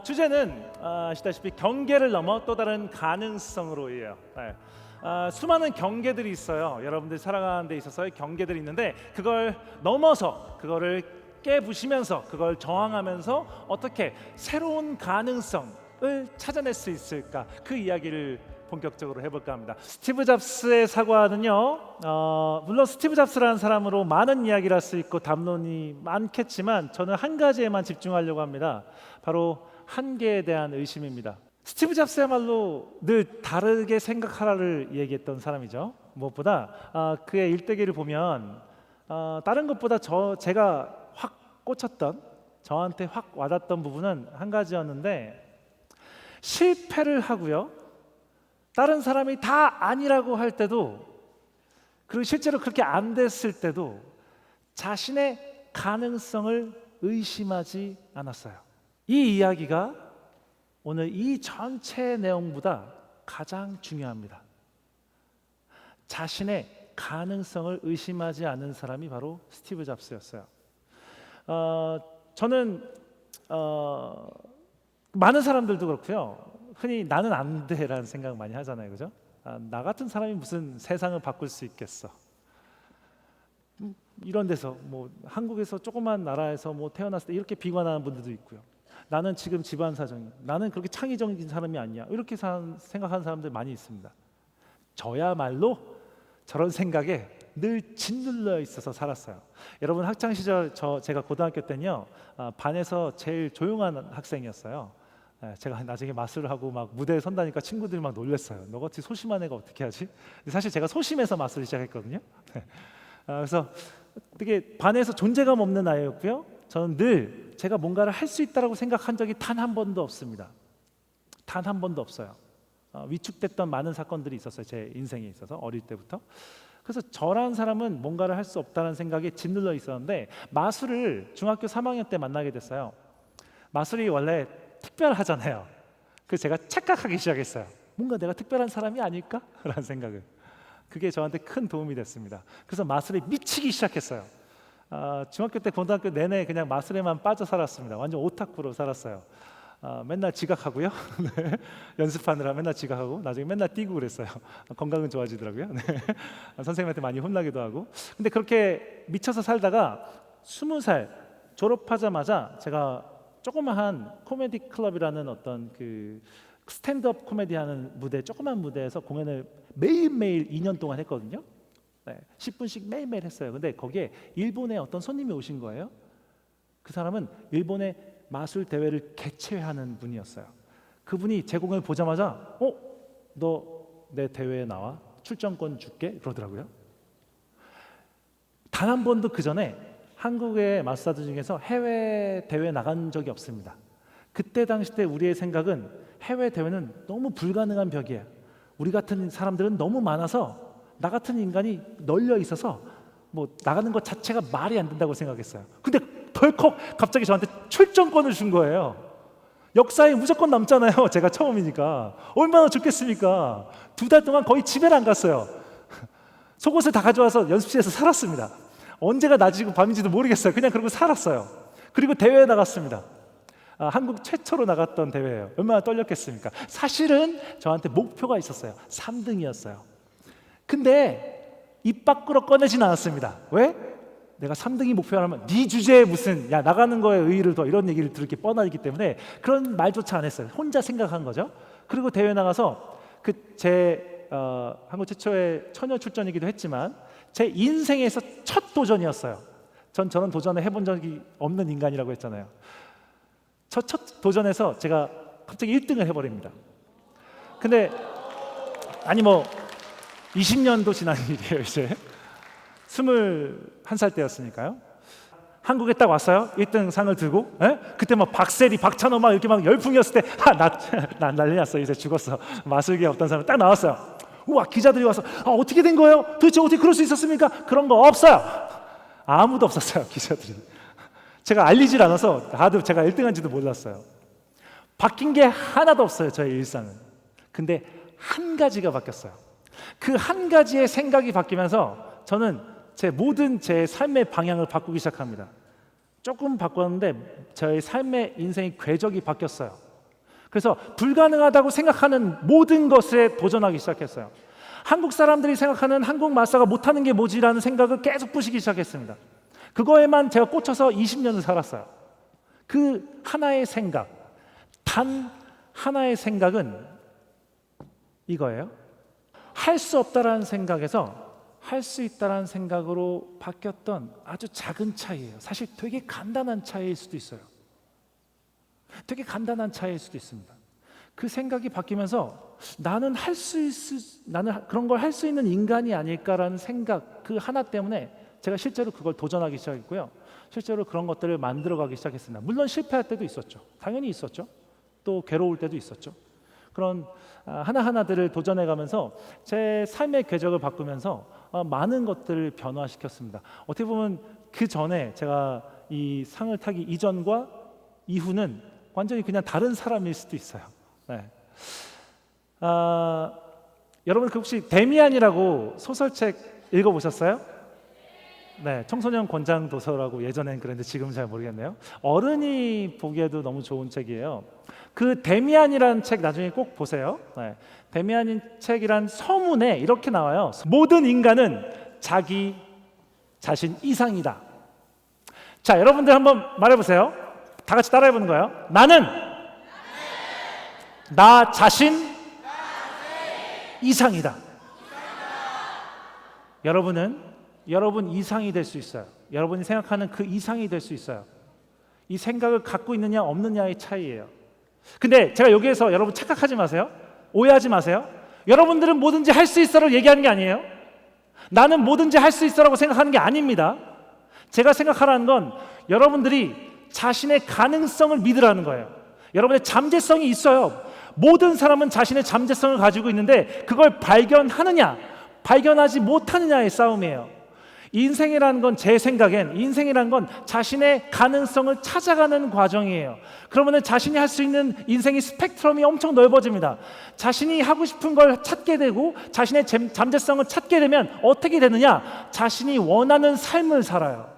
주제는 아시다시피 경계를 넘어 또 다른 가능성으로예요. 수많은 경계들이 있어요. 여러분들 살아가는 데 있어서의 경계들이 있는데 그걸 넘어서 그거를 깨부시면서 그걸 저항하면서 어떻게 새로운 가능성을 찾아낼 수 있을까, 그 이야기를 본격적으로 해볼까 합니다. 스티브 잡스의 사과는요, 물론 스티브 잡스라는 사람으로 많은 이야기를 할 수 있고 담론이 많겠지만 저는 한 가지에만 집중하려고 합니다. 바로 한계에 대한 의심입니다. 스티브 잡스야말로 늘 다르게 생각하라를 얘기했던 사람이죠. 무엇보다 그의 일대기를 보면 다른 것보다 제가 확 꽂혔던, 저한테 확 와닿던 부분은 한 가지였는데, 실패를 하고요, 다른 사람이 다 아니라고 할 때도, 그리고 실제로 그렇게 안 됐을 때도 자신의 가능성을 의심하지 않았어요. 이 이야기가 오늘 이 전체 내용보다 가장 중요합니다. 자신의 가능성을 의심하지 않는 사람이 바로 스티브 잡스였어요. 저는 많은 사람들도 그렇고요, 흔히 나는 안 돼라는 생각 많이 하잖아요, 그죠? 나 같은 사람이 무슨 세상을 바꿀 수 있겠어. 이런 데서 뭐 한국에서 조그만 나라에서 뭐 태어났을 때 이렇게 비관하는 분들도 있고요. 나는 지금 집안 사정이, 나는 그렇게 창의적인 사람이 아니야, 이렇게 생각하는 사람들 많이 있습니다. 저야말로 저런 생각에 늘 짓눌려 있어서 살았어요. 여러분, 학창 시절 제가 고등학교 때는요, 반에서 제일 조용한 학생이었어요. 제가 나중에 마술을 하고 막 무대에 선다니까 친구들이 막 놀랬어요. 너 같이 소심한 애가 어떻게 하지? 근데 사실 제가 소심해서 마술을 시작했거든요. 그래서 되게 반에서 존재감 없는 아이였고요, 저는 늘 제가 뭔가를 할 수 있다라고 생각한 적이 단 한 번도 없습니다. 단 한 번도 없어요. 위축됐던 많은 사건들이 있었어요, 제 인생에 있어서, 어릴 때부터. 그래서 저란 사람은 뭔가를 할 수 없다는 생각에 짓눌려 있었는데, 마술을 중학교 3학년 때 만나게 됐어요. 마술이 원래 특별하잖아요. 그래서 제가 착각하기 시작했어요. 뭔가 내가 특별한 사람이 아닐까? 라는 생각을. 그게 저한테 큰 도움이 됐습니다. 그래서 마술에 미치기 시작했어요. 중학교 때 고등학교 내내 그냥 마술에만 빠져 살았습니다. 완전 오타쿠로 살았어요. 맨날 지각하고요. 네. 연습하느라 맨날 지각하고 나중에 맨날 뛰고 그랬어요. 건강은 좋아지더라고요. 네. 선생님한테 많이 혼나기도 하고. 근데 그렇게 미쳐서 살다가 20살 졸업하자마자 제가 조그마한 코미디 클럽이라는 어떤 그 스탠드업 코미디 하는 무대, 조그만 무대에서 공연을 매일매일 2년 동안 했거든요. 10분씩 매일매일 했어요. 근데 거기에 일본의 어떤 손님이 오신 거예요. 그 사람은 일본의 마술 대회를 개최하는 분이었어요. 그분이 제 공연을 보자마자 너 내 대회에 나와, 출전권 줄게, 그러더라고요. 단 한 번도 그 전에 한국의 마술사들 중에서 해외 대회 나간 적이 없습니다. 그때 당시 때 우리의 생각은 해외 대회는 너무 불가능한 벽이에요. 우리 같은 사람들은 너무 많아서, 나 같은 인간이 널려 있어서 뭐 나가는 것 자체가 말이 안 된다고 생각했어요. 근데 덜컥 갑자기 저한테 출전권을 준 거예요. 역사에 무조건 남잖아요. 제가 처음이니까. 얼마나 좋겠습니까? 2달 동안 거의 집에를 안 갔어요. 속옷을 다 가져와서 연습실에서 살았습니다. 언제가 낮이고 밤인지도 모르겠어요. 그냥 그러고 살았어요. 그리고 대회에 나갔습니다. 한국 최초로 나갔던 대회예요. 얼마나 떨렸겠습니까? 사실은 저한테 목표가 있었어요. 3등이었어요. 근데 입 밖으로 꺼내진 않았습니다. 왜? 내가 3등이 목표라면 네 주제에 무슨 나가는 거에 의의를 더, 이런 얘기를 들을 게 뻔하기 때문에 그런 말조차 안 했어요. 혼자 생각한 거죠. 그리고 대회 나가서 제 한국 최초의 처녀 출전이기도 했지만 제 인생에서 첫 도전이었어요. 전 저런 도전을 해본 적이 없는 인간이라고 했잖아요. 첫 도전에서 제가 갑자기 1등을 해버립니다. 근데 아니 뭐 20년도 지난 일이에요. 이제 21살 때였으니까요. 한국에 딱 왔어요. 1등 상을 들고. 그때 막 박세리, 박찬호 막 이렇게 막 열풍이었을 때 나 난리 났어. 이제 죽었어. 마술계 어떤 사람이 딱 나왔어요. 우와, 기자들이 와서 어떻게 된 거예요? 도대체 어떻게 그럴 수 있었습니까? 그런 거 없어요. 아무도 없었어요, 기자들이. 제가 알리질 않아서 다들 제가 1등한지도 몰랐어요. 바뀐 게 하나도 없어요, 저의 일상은. 근데 한 가지가 바뀌었어요. 그 한 가지의 생각이 바뀌면서 저는 제 삶의 방향을 바꾸기 시작합니다. 조금 바꿨는데 저의 삶의 인생의 궤적이 바뀌었어요. 그래서 불가능하다고 생각하는 모든 것에 도전하기 시작했어요. 한국 사람들이 생각하는 한국 마사가 못하는 게 뭐지라는 생각을 계속 부시기 시작했습니다. 그거에만 제가 꽂혀서 20년을 살았어요. 그 하나의 생각, 단 하나의 생각은 이거예요. 할 수 없다라는 생각에서 할 수 있다라는 생각으로 바뀌었던 아주 작은 차이예요. 사실 되게 간단한 차이일 수도 있어요. 되게 간단한 차이일 수도 있습니다. 그 생각이 바뀌면서 나는 그런 걸 할 수 있는 인간이 아닐까라는 생각 그 하나 때문에 제가 실제로 그걸 도전하기 시작했고요. 실제로 그런 것들을 만들어가기 시작했습니다. 물론 실패할 때도 있었죠. 당연히 있었죠. 또 괴로울 때도 있었죠. 그런 하나하나들을 도전해가면서 제 삶의 궤적을 바꾸면서 많은 것들을 변화시켰습니다. 어떻게 보면 그 전에 제가 이 상을 타기 이전과 이후는 완전히 그냥 다른 사람일 수도 있어요. 네. 여러분 혹시 데미안이라고 소설책 읽어보셨어요? 네, 청소년 권장 도서라고 예전엔 그랬는데 지금은 잘 모르겠네요. 어른이 보기에도 너무 좋은 책이에요. 그 데미안이라는 책 나중에 꼭 보세요. 네, 데미안 책이란 서문에 이렇게 나와요. 모든 인간은 자기 자신 이상이다. 자, 여러분들 한번 말해보세요. 다 같이 따라해보는 거예요. 나는 나 자신 이상이다. 여러분은 여러분 이상이 될 수 있어요. 여러분이 생각하는 그 이상이 될 수 있어요. 이 생각을 갖고 있느냐 없느냐의 차이예요. 근데 제가 여기에서 여러분 착각하지 마세요. 오해하지 마세요. 여러분들은 뭐든지 할 수 있어라고 얘기하는 게 아니에요. 나는 뭐든지 할 수 있어라고 생각하는 게 아닙니다. 제가 생각하라는 건 여러분들이 자신의 가능성을 믿으라는 거예요. 여러분의 잠재성이 있어요. 모든 사람은 자신의 잠재성을 가지고 있는데 그걸 발견하느냐 발견하지 못하느냐의 싸움이에요. 인생이라는 건 제 생각엔 인생이라는 건 자신의 가능성을 찾아가는 과정이에요. 그러면 자신이 할 수 있는 인생의 스펙트럼이 엄청 넓어집니다. 자신이 하고 싶은 걸 찾게 되고 자신의 잠재성을 찾게 되면 어떻게 되느냐? 자신이 원하는 삶을 살아요.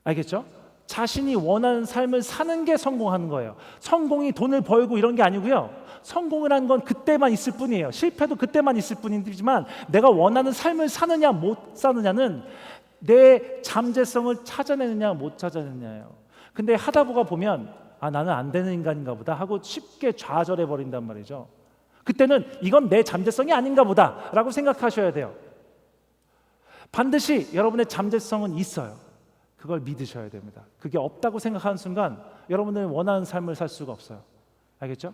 알겠죠? 자신이 원하는 삶을 사는 게 성공하는 거예요. 성공이 돈을 벌고 이런 게 아니고요. 성공이라는 건 그때만 있을 뿐이에요. 실패도 그때만 있을 뿐이지만 내가 원하는 삶을 사느냐 못 사느냐는 내 잠재성을 찾아내느냐 못 찾아내느냐예요. 근데 하다 보면 나는 안 되는 인간인가 보다 하고 쉽게 좌절해 버린단 말이죠. 그때는 이건 내 잠재성이 아닌가 보다 라고 생각하셔야 돼요. 반드시 여러분의 잠재성은 있어요. 그걸 믿으셔야 됩니다. 그게 없다고 생각하는 순간 여러분들은 원하는 삶을 살 수가 없어요. 알겠죠?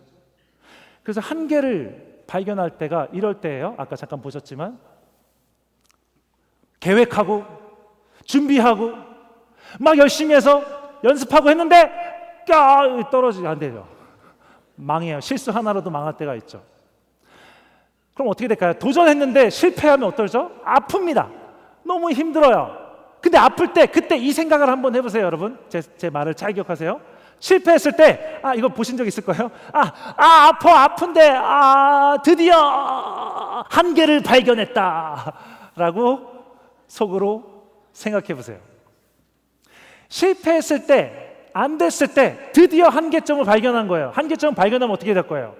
그래서 한계를 발견할 때가 이럴 때예요. 아까 잠깐 보셨지만 계획하고 준비하고 막 열심히 해서 연습하고 했는데 떨어지지 안 돼요. 망해요. 실수 하나라도 망할 때가 있죠. 그럼 어떻게 될까요? 도전했는데 실패하면 어떨죠? 아픕니다. 너무 힘들어요. 근데 아플 때 그때 이 생각을 한번 해보세요. 여러분 제 말을 잘 기억하세요. 실패했을 때 이거 보신 적 있을 거예요. 아픈데 드디어 한계를 발견했다 라고 속으로 생각해 보세요. 실패했을 때 안 됐을 때 드디어 한계점을 발견한 거예요. 한계점을 발견하면 어떻게 될 거예요?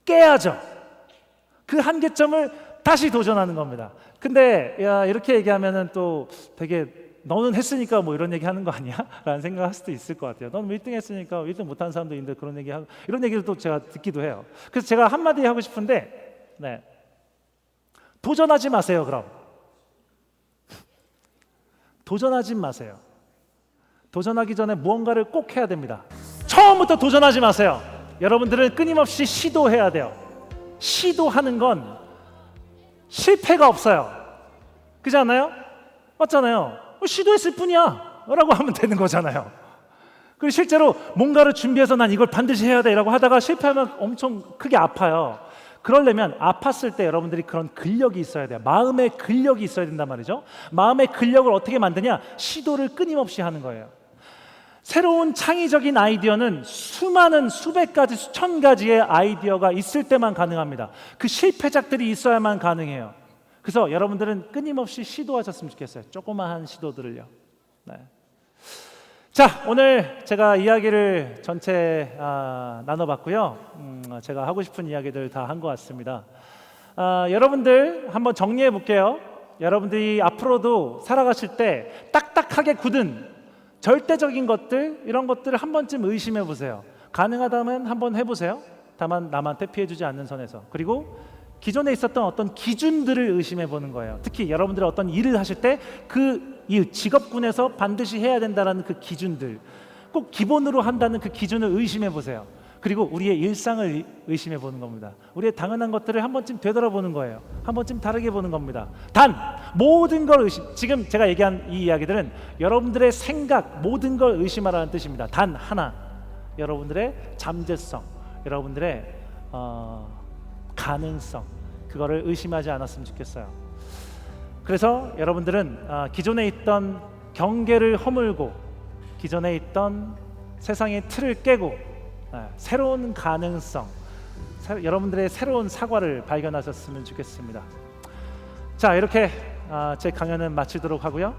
깨야죠. 그 한계점을 다시 도전하는 겁니다. 근데 이렇게 얘기하면은 또 되게 너는 했으니까 뭐 이런 얘기 하는 거 아니야? 라는 생각할 수도 있을 것 같아요. 너는 1등 했으니까 1등 못하는 사람도 있는데 그런 얘기 하고 이런 얘기를 또 제가 듣기도 해요. 그래서 제가 한마디 하고 싶은데 도전하지 마세요. 그럼 도전하지 마세요. 도전하기 전에 무언가를 꼭 해야 됩니다. 처음부터 도전하지 마세요. 여러분들은 끊임없이 시도해야 돼요. 시도하는 건 실패가 없어요. 그렇지 않나요? 맞잖아요. 시도했을 뿐이야 라고 하면 되는 거잖아요. 그리고 실제로 뭔가를 준비해서 난 이걸 반드시 해야 돼 라고 하다가 실패하면 엄청 크게 아파요. 그러려면 아팠을 때 여러분들이 그런 근력이 있어야 돼요. 마음의 근력이 있어야 된단 말이죠. 마음의 근력을 어떻게 만드냐? 시도를 끊임없이 하는 거예요. 새로운 창의적인 아이디어는 수많은 수백 가지 수천 가지의 아이디어가 있을 때만 가능합니다. 그 실패작들이 있어야만 가능해요. 그래서 여러분들은 끊임없이 시도하셨으면 좋겠어요. 조그마한 시도들을요. 자, 오늘 제가 이야기를 전체 나눠봤고요. 제가 하고 싶은 이야기들 다 한 것 같습니다. 여러분들 한번 정리해 볼게요. 여러분들이 앞으로도 살아가실 때 딱딱하게 굳은 절대적인 것들, 이런 것들을 한 번쯤 의심해 보세요. 가능하다면 한번 해보세요. 다만 남한테 피해주지 않는 선에서. 그리고 기존에 있었던 어떤 기준들을 의심해 보는 거예요. 특히 여러분들이 어떤 일을 하실 때 그 일, 직업군에서 반드시 해야 된다는 그 기준들, 꼭 기본으로 한다는 그 기준을 의심해 보세요. 그리고 우리의 일상을 의심해 보는 겁니다. 우리의 당연한 것들을 한 번쯤 되돌아보는 거예요. 한 번쯤 다르게 보는 겁니다. 단 모든 걸 지금 제가 얘기한 이 이야기들은 여러분들의 생각, 모든 걸 의심하라는 뜻입니다. 단 하나, 여러분들의 잠재성, 여러분들의 가능성, 그거를 의심하지 않았으면 좋겠어요. 그래서 여러분들은 기존에 있던 경계를 허물고 기존에 있던 세상의 틀을 깨고 새로운 가능성, 여러분들의 새로운 사과를 발견하셨으면 좋겠습니다. 자, 이렇게 제 강연은 마치도록 하고요.